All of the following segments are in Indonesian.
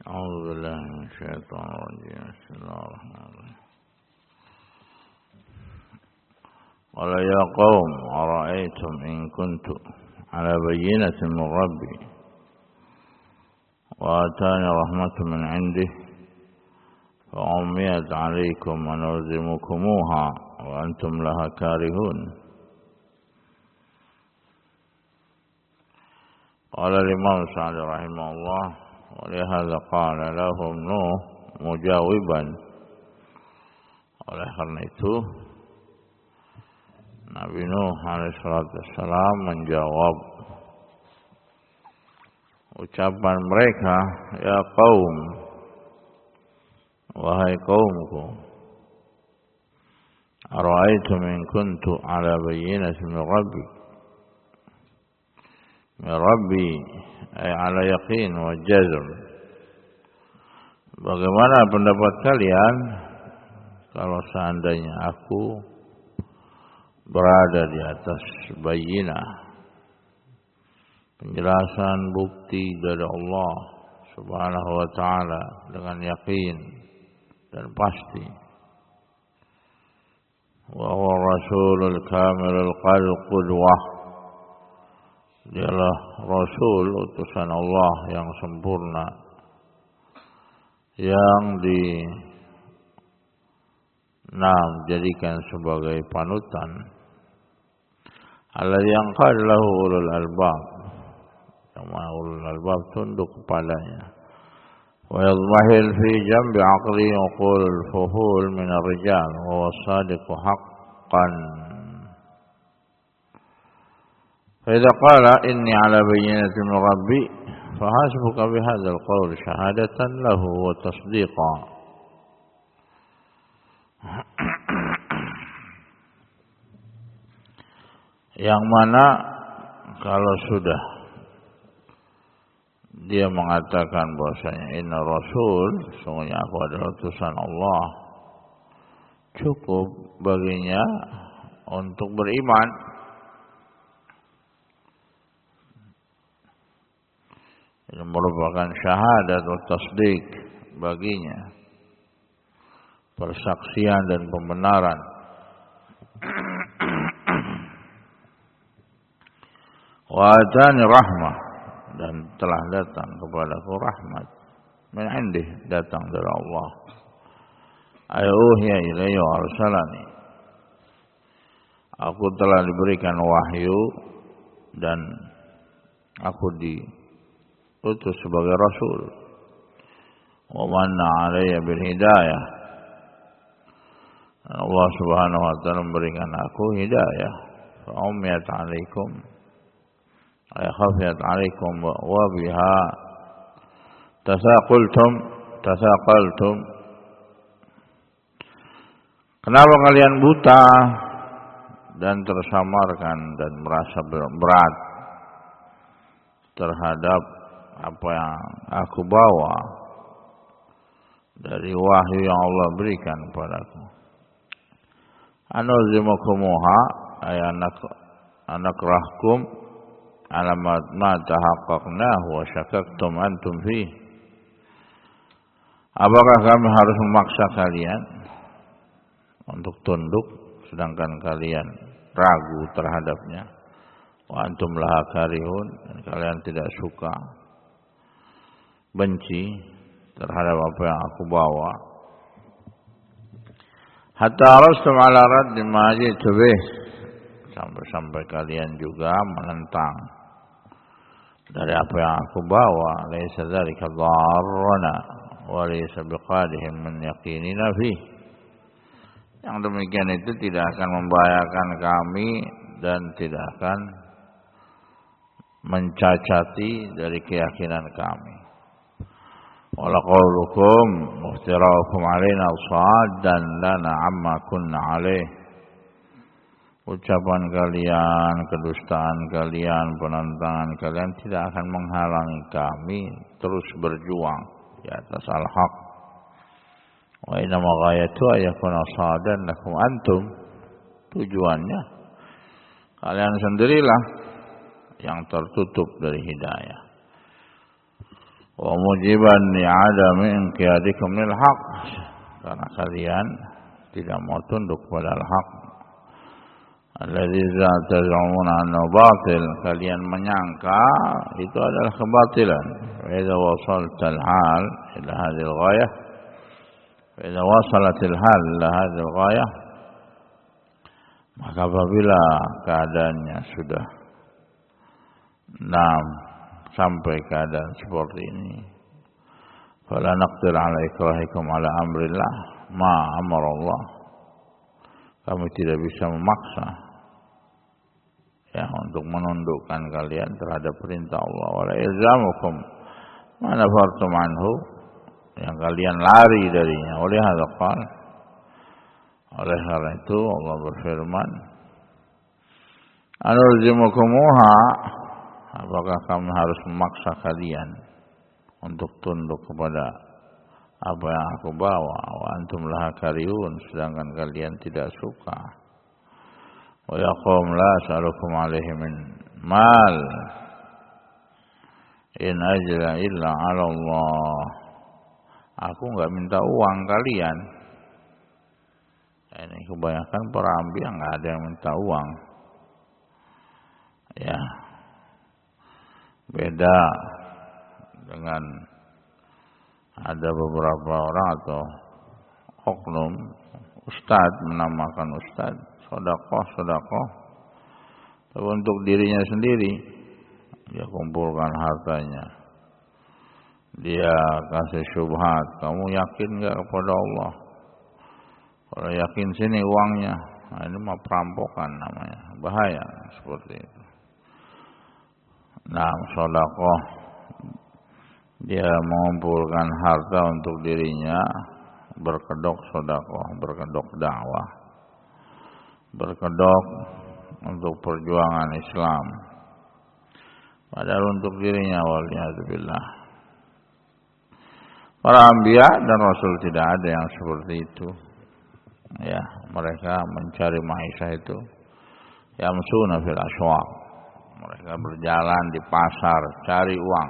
أعوذ بالله من الشيطان الرجيم بسم الله الرحمن الرحيم قال يا قوم أرأيتم إن كنت على بينة من ربي وآتاني رحمة من عنده فعميت عليكم ونلزمكموها وأنتم لها كارهون. قال الإمام سعد رحمه الله ولهذا قال lahum Nuh mujawiban. Oleh karena itu Nabi Nuh alaihissalam menjawab ucapan mereka, ya kaum, wahai kaumku, ara'aitum in kuntu ala bayyinatin min Rabbi ay ala yaqin wa jazm. Bagaimana pendapat kalian kalau seandainya aku berada di atas bayyinah, penjelasan bukti dari Allah Subhanahu wa taala dengan yakin dan pasti. Wa huwa rasulul kamilul qudwah. Dialah Rasul utusan Allah yang sempurna, yang dijadikan sebagai panutan. Alladzi yanqad lahu ulul albab, yang ulul albab tunduk kepadanya. Wa yadhmahil fi jambi aqli uqulul fuhul min ar-rijal wa huwa as-sadiqu haqqan. فإذا قال إني على بينة من ربي فحسبك بهذا القول شهادة له وتصديقا. Yang mana kalau sudah dia mengatakan bahwasanya inna rasul, sungguhnya aku adalah utusan Allah, cukup baginya untuk beriman. Ini merupakan syahadat atau tasdik baginya, persaksian dan pembenaran. Wa atani rahmah, dan telah datang kepadaku rahmat min indih, datang dari Allah. Ayuhiya ilayya wa arsalani, aku telah diberikan wahyu dan aku diutus sebagai rasul. Wa manna alayya bil hidayah, Allah Subhanahu wa taala memberikan aku hidayah. Fa ummiyat alaikum ay khafiyat alaikum wa biha tasaqaltum. Kenapa kalian buta dan tersamarkan dan merasa berat terhadap apa yang aku bawa dari wahyu yang Allah berikan kepadaku? Anulzimukumuha ay anakrahkum ala ma tahaqqaqnahu wa syakaktum antum fih. Apakah kami harus memaksa kalian untuk tunduk sedangkan kalian ragu terhadapnya? Wa antum laha karihun, dan kalian tidak suka, benci terhadap apa yang aku bawa. Hatta arastum ala raddi ma jitu bih, sampai kalian juga menentang dari apa yang aku bawa. Laisa dzalika dharrana wa laysa biqadihim min yaqinina fih. Yang demikian itu tidak akan membahayakan kami dan tidak akan mencacati dari keyakinan kami. Wala qaulukum muftiraukum alaina saddan lana amma kunna alaih. Ucapan kalian, kedustaan kalian, penentangan kalian tidak akan menghalangi kami terus berjuang di atas al-haq. Wa inna maghayatu ayakuna sadan lakum antum. Tujuannya kalian sendirilah yang tertutup dari hidayah. wa mujiban li'adami inqiyadikum lil haq, karena kalian tidak mau tunduk pada al-haq alladzi taz'umuna annahu batil, kalian menyangka itu adalah kebatilan. Wa idza wasalta al-hal ila hadhihi al-ghayah, wa idza wasalat al-hal ila hadhihi al-ghayah, maka apabila keadaannya sudah sampai keadaan seperti ini, fala naqdir ala ikrahikum ala amrillah ma amara Allah, kami tidak bisa memaksa ya untuk menundukkan kalian terhadap perintah Allah, wala ilzamukum ma nafartum anhu, yang kalian lari darinya. Oleh karena itu Allah berfirman, anulzimukumuha, apakah kami harus memaksa kalian untuk tunduk kepada apa yang aku bawa, wa antum laha karihun, sedangkan kalian tidak suka. Wa yaqum la as'alukum alaihi min mal in ajra illa 'ala Allah, aku enggak minta uang kalian. Ini kebanyakan para anbiya enggak ada yang minta uang. Ya. Beda dengan ada beberapa orang atau oknum ustadz, menamakan ustadz sedekah tapi untuk dirinya sendiri. Dia kumpulkan hartanya, dia kasih syubhat, kamu yakin enggak kepada Allah? Kalau yakin sini uangnya. Nah, ini mah perampokan namanya, bahaya seperti itu. Nah, sedekah, dia mengumpulkan harta untuk dirinya, berkedok sedekah, berkedok dakwah, berkedok untuk perjuangan Islam, padahal untuk dirinya, waliyadzubillah. Para anbiya dan rasul tidak ada yang seperti itu. Ya, mereka mencari maisha itu yamsuna fil aswaq, mereka berjalan di pasar cari uang.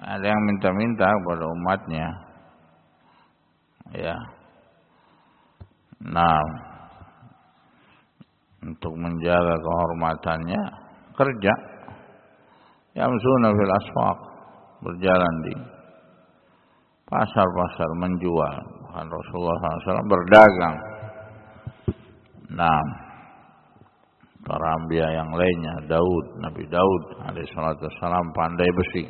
Ada yang minta-minta kepada umatnya, ya. Nah, untuk menjaga kehormatannya kerja, yamsuna fil aswaq, berjalan di pasar-pasar menjual. Bahkan Rasulullah SAW berdagang. Nah, para anbiya yang lainnya, Nabi Daud alaihissalam pandai besi.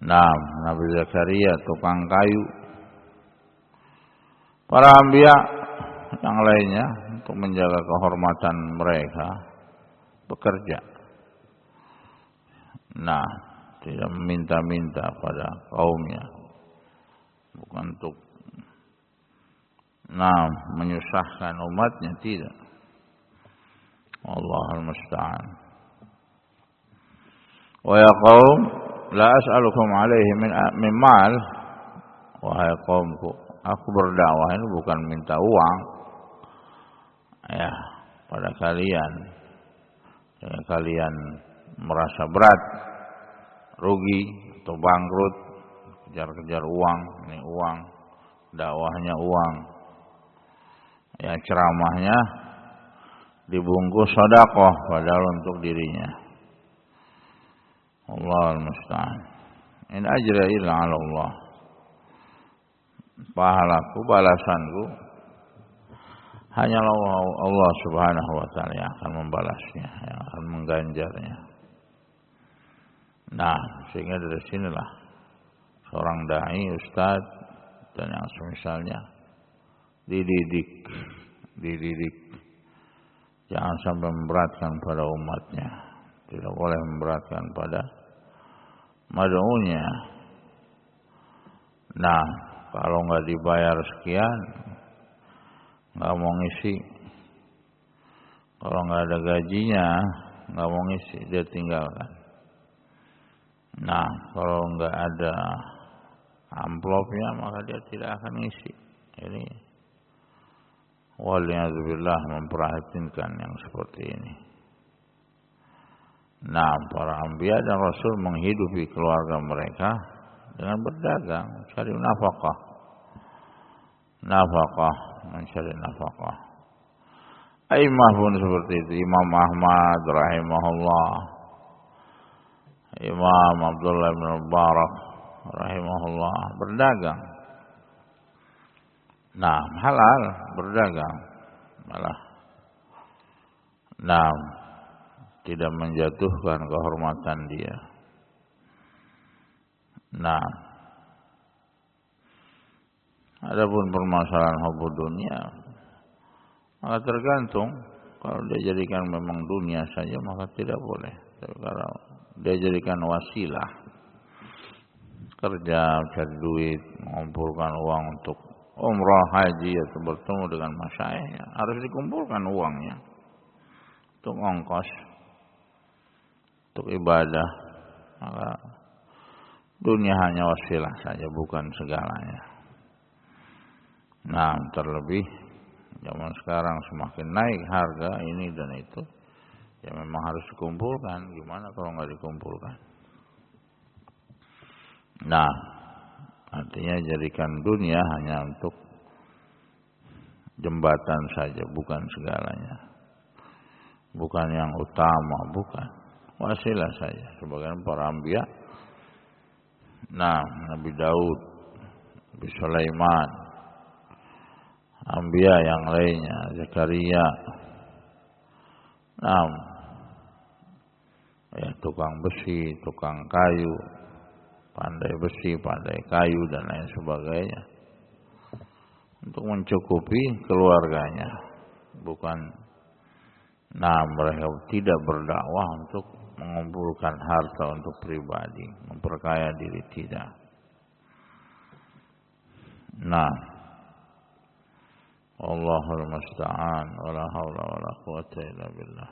Nah, Nabi Zakaria tukang kayu. Para anbiya yang lainnya untuk menjaga kehormatan mereka bekerja. Nah, tidak meminta-minta pada kaumnya, bukan untuk menyusahkan umatnya, tidak. Allahul musta'an. Wa ya qaum la as'alukum alaihi min mal, wahai kaumku, aku berdakwah ini bukan minta uang ya pada kalian. Kalian merasa berat, rugi atau bangkrut, kejar-kejar uang, ini uang, dakwahnya uang, ya ceramahnya dibungkus sedekah padahal untuk dirinya. Allahul musta'an. In ajra illa 'ala Allah. Pahalaku, balasanku hanyalah Allah Subhanahu wa taala yang akan membalasnya, yang akan mengganjarnya. Nah, sehingga dari sinilah seorang dai, ustaz dan yang semisalnya dididik. Jangan sampai memberatkan pada umatnya. Tidak boleh memberatkan pada mad'unya. Nah, kalau nggak dibayar sekian, nggak mau ngisi. Kalau nggak ada gajinya, nggak mau ngisi, dia tinggalkan. Nah, kalau nggak ada amplopnya, maka dia tidak akan ngisi. Ini waliyadzubillah memperhatikan yang seperti ini. Nah, para anbiya dan rasul menghidupi keluarga mereka dengan berdagang, cari nafkah. Nafkah, mencari nafkah. Aimah pun seperti itu. Imam Ahmad rahimahullah, Imam Abdullah bin Mubarak rahimahullah berdagang. Nah, halal berdagang. Malah nah, tidak menjatuhkan kehormatan dia. Nah, adapun permasalahan hubud dunia, maka tergantung. Kalau dia jadikan memang dunia saja, maka tidak boleh. Tapi kalau dia jadikan wasilah, kerja, cari duit, mengumpulkan uang untuk umrah, haji, atau bertemu dengan masyayikh, harus dikumpulkan uangnya untuk ongkos, untuk ibadah. Maka dunia hanya wasilah saja, bukan segalanya. Nah, terlebih zaman sekarang semakin naik harga ini dan itu, ya memang harus dikumpulkan. Gimana kalau nggak dikumpulkan? Nah, artinya jadikan dunia hanya untuk jembatan saja, bukan segalanya, bukan yang utama, bukan wasilah saja. Sebagian para anbiya, nah, Nabi Daud, Nabi Sulaiman, anbiya yang lainnya, Zakaria, nah, ya tukang besi, tukang kayu, pandai besi, pandai kayu dan lain sebagainya, untuk mencukupi keluarganya, bukan. Nah, mereka tidak berdakwah untuk mengumpulkan harta untuk pribadi, memperkaya diri, tidak. Nah, Allahul musta'an, wala haula wala quwwata illa billah.